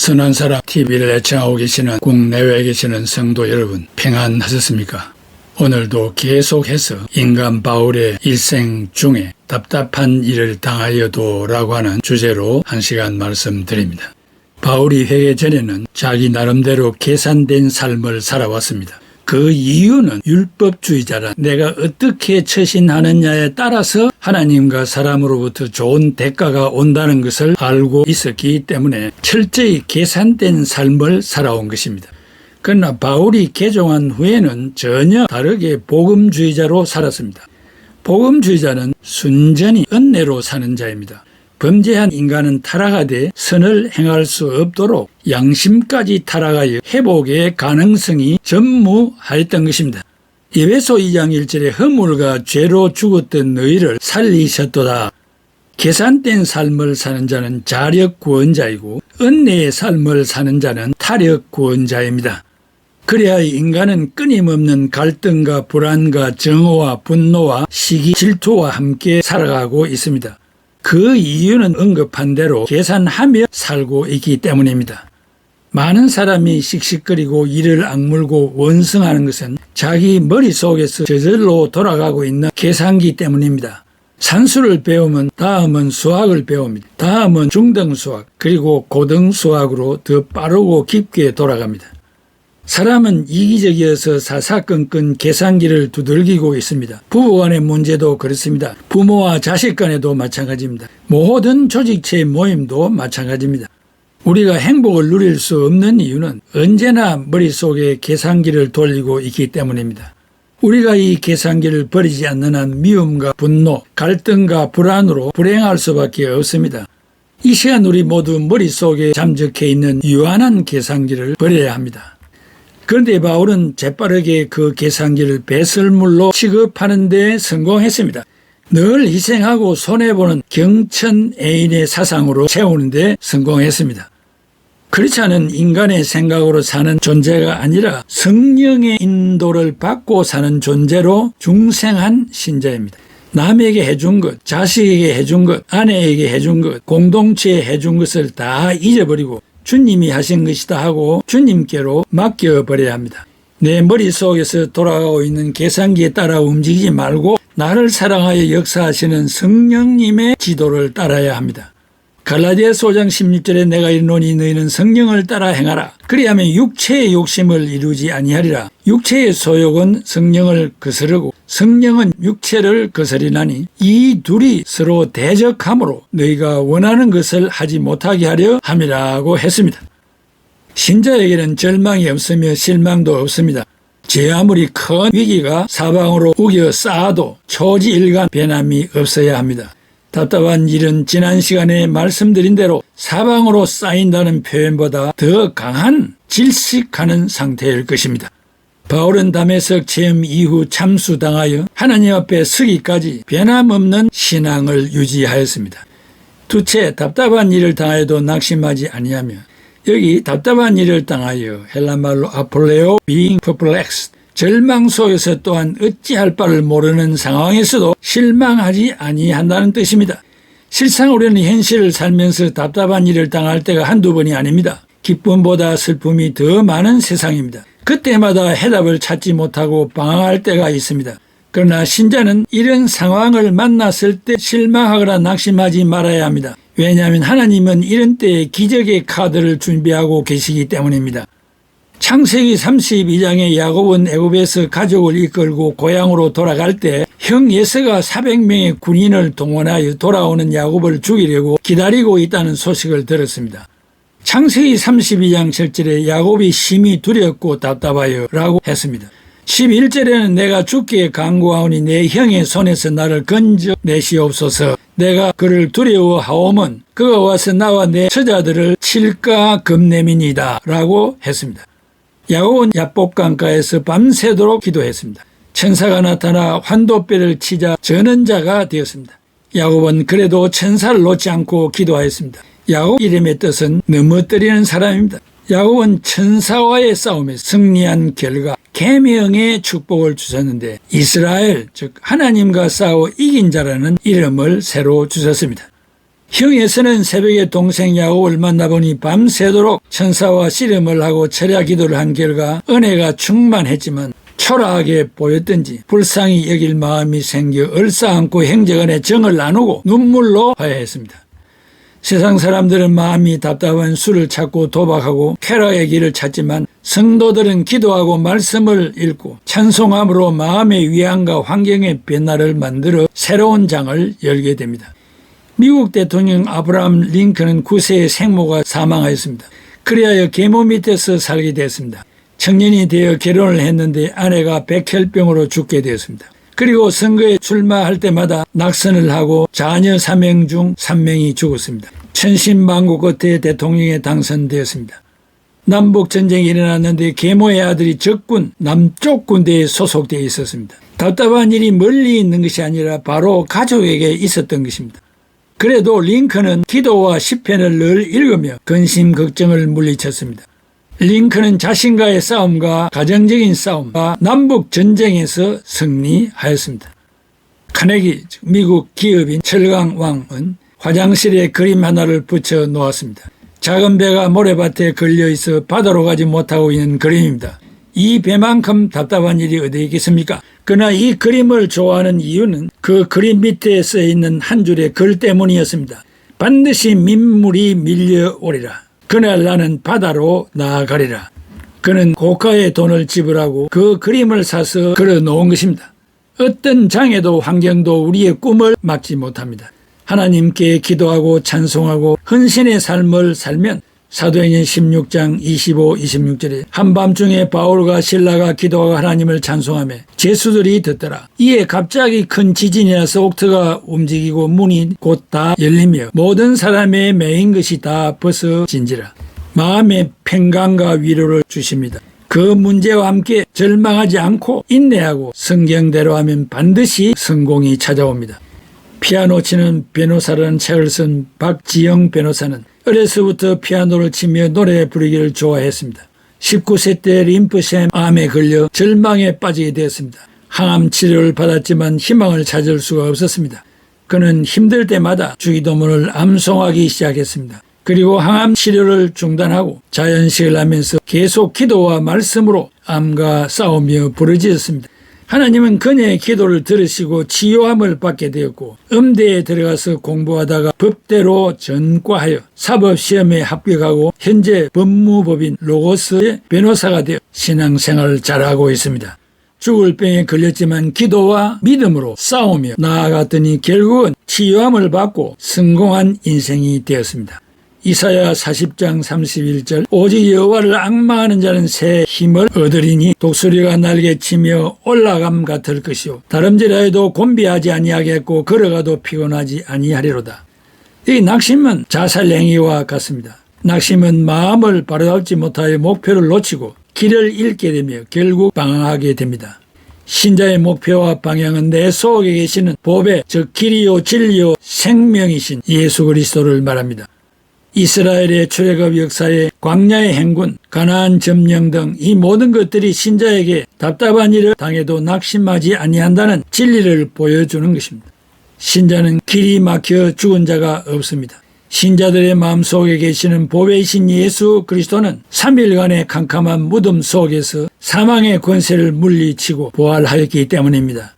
선한 사람 TV를 애청하고 계시는 국내외에 계시는 성도 여러분, 평안하셨습니까? 오늘도 계속해서 인간 바울의 일생 중에 답답한 일을 당하여도 라고 하는 주제로 한 시간 말씀드립니다. 바울이 회개 전에는 자기 나름대로 계산된 삶을 살아왔습니다. 그 이유는 율법주의자라 내가 어떻게 처신하느냐에 따라서 하나님과 사람으로부터 좋은 대가가 온다는 것을 알고 있었기 때문에 철저히 계산된 삶을 살아온 것입니다. 그러나 바울이 개종한 후에는 전혀 다르게 복음주의자로 살았습니다. 복음주의자는 순전히 은혜로 사는 자입니다. 범죄한 인간은 타락하되 선을 행할 수 없도록 양심까지 타락하여 회복의 가능성이 전무하였던 것입니다. 에베소 2장 1절에 허물과 죄로 죽었던 너희를 살리셨도다. 계산된 삶을 사는 자는 자력 구원자이고 은혜의 삶을 사는 자는 타력 구원자입니다. 그래야 인간은 끊임없는 갈등과 불안과 정오와 분노와 시기, 질투와 함께 살아가고 있습니다. 그 이유는 언급한 대로 계산하며 살고 있기 때문입니다. 많은 사람이 씩씩거리고 이를 악물고 원성하는 것은 자기 머릿속에서 저절로 돌아가고 있는 계산기 때문입니다. 산수를 배우면 다음은 수학을 배웁니다. 다음은 중등수학 그리고 고등수학으로 더 빠르고 깊게 돌아갑니다. 사람은 이기적이어서 사사건건 계산기를 두들기고 있습니다. 부부간의 문제도 그렇습니다. 부모와 자식 간에도 마찬가지입니다. 모든 조직체의 모임도 마찬가지입니다. 우리가 행복을 누릴 수 없는 이유는 언제나 머릿속에 계산기를 돌리고 있기 때문입니다. 우리가 이 계산기를 버리지 않는 한 미움과 분노, 갈등과 불안으로 불행할 수밖에 없습니다. 이 시간 우리 모두 머릿속에 잠적해 있는 유한한 계산기를 버려야 합니다. 그런데 바울은 재빠르게 그 계산기를 배설물로 취급하는 데 성공했습니다. 늘 희생하고 손해보는 경천 애인의 사상으로 채우는 데 성공했습니다. 그렇지 않은 인간의 생각으로 사는 존재가 아니라 성령의 인도를 받고 사는 존재로 중생한 신자입니다. 남에게 해준 것, 자식에게 해준 것, 아내에게 해준 것, 공동체에 해준 것을 다 잊어버리고 주님이 하신 것이다 하고 주님께로 맡겨버려야 합니다. 내 머릿속에서 돌아가고 있는 계산기에 따라 움직이지 말고 나를 사랑하여 역사하시는 성령님의 지도를 따라야 합니다. 갈라디아서 5장 16절에 내가 이르노니 너희는 성령을 따라 행하라. 그리하면 육체의 욕심을 이루지 아니하리라. 육체의 소욕은 성령을 거스르고 성령은 육체를 거스리나니 이 둘이 서로 대적함으로 너희가 원하는 것을 하지 못하게 하려 함이라고 했습니다. 신자에게는 절망이 없으며 실망도 없습니다. 제 아무리 큰 위기가 사방으로 우겨 쌓아도 초지일간 변함이 없어야 합니다. 답답한 일은 지난 시간에 말씀드린 대로 사방으로 쌓인다는 표현보다 더 강한 질식하는 상태일 것입니다. 바울은 다메섹 체험 이후 참수당하여 하나님 앞에 서기까지 변함없는 신앙을 유지하였습니다. 두째, 답답한 일을 당하여도 낙심하지 아니하며 여기 답답한 일을 당하여 헬라말로 아폴레오 being perplexed 절망 속에서 또한 어찌할 바를 모르는 상황에서도 실망하지 아니한다는 뜻입니다. 실상 우리는 현실을 살면서 답답한 일을 당할 때가 한두 번이 아닙니다. 기쁨보다 슬픔이 더 많은 세상입니다. 그때마다 해답을 찾지 못하고 방황할 때가 있습니다. 그러나 신자는 이런 상황을 만났을 때 실망하거나 낙심하지 말아야 합니다. 왜냐하면 하나님은 이런 때에 기적의 카드를 준비하고 계시기 때문입니다. 창세기 32장에 야곱은 애굽에서 가족을 이끌고 고향으로 돌아갈 때 형 예서가 400명의 군인을 동원하여 돌아오는 야곱을 죽이려고 기다리고 있다는 소식을 들었습니다. 창세기 32장 7절에 야곱이 심히 두렵고 답답하여 라고 했습니다. 11절에는 내가 주께 간구하오니 내 형의 손에서 나를 건져내시옵소서. 내가 그를 두려워하오면 그가 와서 나와 내 처자들을 칠까 겁내미니다 라고 했습니다. 야곱은 야복강가에서 밤새도록 기도했습니다. 천사가 나타나 환도뼈를 치자 전언자가 되었습니다. 야곱은 그래도 천사를 놓지 않고 기도하였습니다. 야곱 이름의 뜻은 넘어뜨리는 사람입니다. 야곱은 천사와의 싸움에 승리한 결과 계명의 축복을 주셨는데 이스라엘 즉 하나님과 싸워 이긴 자라는 이름을 새로 주셨습니다. 형에서는 새벽에 동생 야곱을 만나보니 밤새도록 천사와 씨름을 하고 철야 기도를 한 결과 은혜가 충만했지만 초라하게 보였던지 불쌍히 여길 마음이 생겨 얼싸안고 행적안에 정을 나누고 눈물로 화해했습니다. 세상 사람들은 마음이 답답한 술을 찾고 도박하고 쾌락의 길을 찾지만 성도들은 기도하고 말씀을 읽고 찬송함으로 마음의 위안과 환경의 변화를 만들어 새로운 장을 열게 됩니다. 미국 대통령 아브라함 링컨은 9세의 생모가 사망하였습니다. 그리하여 계모 밑에서 살게 되었습니다. 청년이 되어 결혼을 했는데 아내가 백혈병으로 죽게 되었습니다. 그리고 선거에 출마할 때마다 낙선을 하고 자녀 3명 중 3명이 죽었습니다. 천신만고 끝에 대통령에 당선되었습니다. 남북전쟁이 일어났는데 계모의 아들이 적군 남쪽 군대에 소속되어 있었습니다. 답답한 일이 멀리 있는 것이 아니라 바로 가족에게 있었던 것입니다. 그래도 링컨은 기도와 시편을 늘 읽으며 근심 걱정을 물리쳤습니다. 링컨은 자신과의 싸움과 가정적인 싸움과 남북 전쟁에서 승리하였습니다. 카네기 미국 기업인 철강 왕은 화장실에 그림 하나를 붙여 놓았습니다. 작은 배가 모래밭에 걸려 있어 바다로 가지 못하고 있는 그림입니다. 이 배만큼 답답한 일이 어디 있겠습니까? 그러나 이 그림을 좋아하는 이유는 그 그림 밑에 써있는 한 줄의 글 때문이었습니다. 반드시 민물이 밀려오리라. 그날 나는 바다로 나아가리라. 그는 고가의 돈을 지불하고 그 그림을 사서 걸어놓은 것입니다. 어떤 장애도 환경도 우리의 꿈을 막지 못합니다. 하나님께 기도하고 찬송하고 헌신의 삶을 살면 사도행전 16장 25, 26절에 한밤중에 바울과 실라가 기도하고 하나님을 찬송하며 제수들이 듣더라. 이에 갑자기 큰 지진이 나서 옥터가 움직이고 문이 곧 다 열리며 모든 사람의 매인 것이 다 벗어진지라. 마음의 평강과 위로를 주십니다. 그 문제와 함께 절망하지 않고 인내하고 성경대로 하면 반드시 성공이 찾아옵니다. 피아노 치는 변호사라는 책을 쓴 박지영 변호사는 어려서부터 피아노를 치며 노래 부르기를 좋아했습니다. 19세 때 림프샘 암에 걸려 절망에 빠지게 되었습니다. 항암 치료를 받았지만 희망을 찾을 수가 없었습니다. 그는 힘들 때마다 주기도문을 암송하기 시작했습니다. 그리고 항암 치료를 중단하고 자연식을 하면서 계속 기도와 말씀으로 암과 싸우며 부르짖었습니다. 하나님은 그녀의 기도를 들으시고 치유함을 받게 되었고 음대에 들어가서 공부하다가 법대로 전과하여 사법시험에 합격하고 현재 법무법인 로고스의 변호사가 되어 신앙생활을 잘하고 있습니다. 죽을 병에 걸렸지만 기도와 믿음으로 싸우며 나아갔더니 결국은 치유함을 받고 성공한 인생이 되었습니다. 이사야 40장 31절 오직 여호와를 앙망하는 자는 새 힘을 얻으리니 독수리가 날개치며 올라감 같을 것이요 다름질하여도 곤비하지 아니하겠고 걸어가도 피곤하지 아니하리로다. 이 낙심은 자살행위와 같습니다. 낙심은 마음을 바로잡지 못하여 목표를 놓치고 길을 잃게 되며 결국 방황하게 됩니다. 신자의 목표와 방향은 내 속에 계시는 보배 즉 길이요 진리요 생명이신 예수 그리스도를 말합니다. 이스라엘의 출애굽 역사에 광야의 행군, 가나안 점령 등 이 모든 것들이 신자에게 답답한 일을 당해도 낙심하지 아니한다는 진리를 보여주는 것입니다. 신자는 길이 막혀 죽은 자가 없습니다. 신자들의 마음속에 계시는 보배이신 예수 그리스도는 3일간의 캄캄한 무덤 속에서 사망의 권세를 물리치고 부활하였기 때문입니다.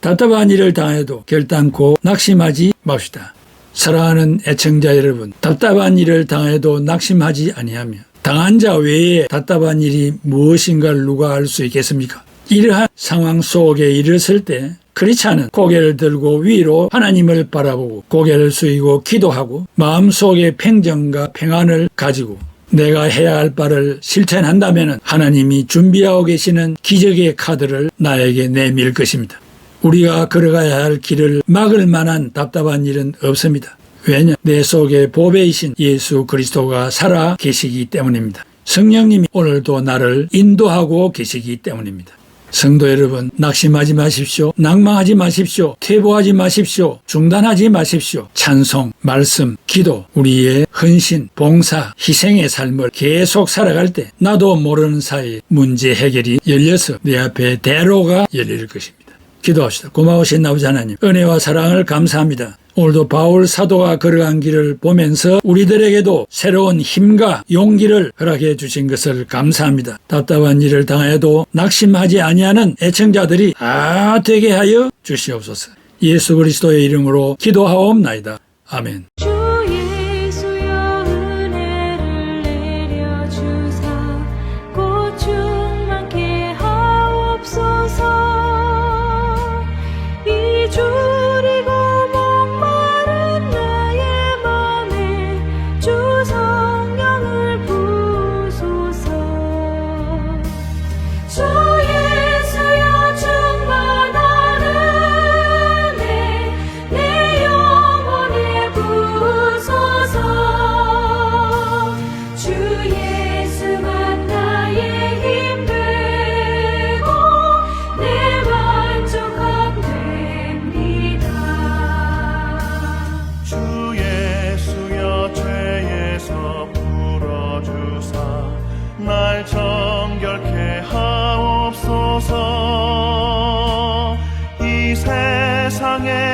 답답한 일을 당해도 결단코 낙심하지 맙시다. 사랑하는 애청자 여러분, 답답한 일을 당해도 낙심하지 아니하며 당한 자 외에 답답한 일이 무엇인가를 누가 알 수 있겠습니까? 이러한 상황 속에 이르렀을 때 크리스찬은 고개를 들고 위로 하나님을 바라보고 고개를 숙이고 기도하고 마음속에 평정과 평안을 가지고 내가 해야 할 바를 실천한다면 하나님이 준비하고 계시는 기적의 카드를 나에게 내밀 것입니다. 우리가 걸어가야 할 길을 막을 만한 답답한 일은 없습니다. 왜냐? 내 속에 보배이신 예수 그리스도가 살아 계시기 때문입니다. 성령님이 오늘도 나를 인도하고 계시기 때문입니다. 성도 여러분, 낙심하지 마십시오. 낭망하지 마십시오. 퇴보하지 마십시오. 중단하지 마십시오. 찬송, 말씀, 기도, 우리의 헌신, 봉사, 희생의 삶을 계속 살아갈 때 나도 모르는 사이에 문제 해결이 열려서 내 앞에 대로가 열릴 것입니다. 기도합시다. 고마우신 아버지 하나님, 은혜와 사랑을 감사합니다. 오늘도 바울 사도가 걸어간 길을 보면서 우리들에게도 새로운 힘과 용기를 허락해 주신 것을 감사합니다. 답답한 일을 당해도 낙심하지 아니하는 애청자들이 다 되게 하여 주시옵소서. 예수 그리스도의 이름으로 기도하옵나이다. 아멘. 주 예수여 은혜를 내려주사 곧 충만케 하옵소서. 이 줄이고 목마른 나의 맘에 주 성령을 부소서. 주 예수여 충만한 은혜 내 영혼에 부소서. 주 예수만 나의 힘 되고 내 만족함 됩니다. 주 예수여 죄에서 풀어주사 날 정결케 하옵소서. 이 세상에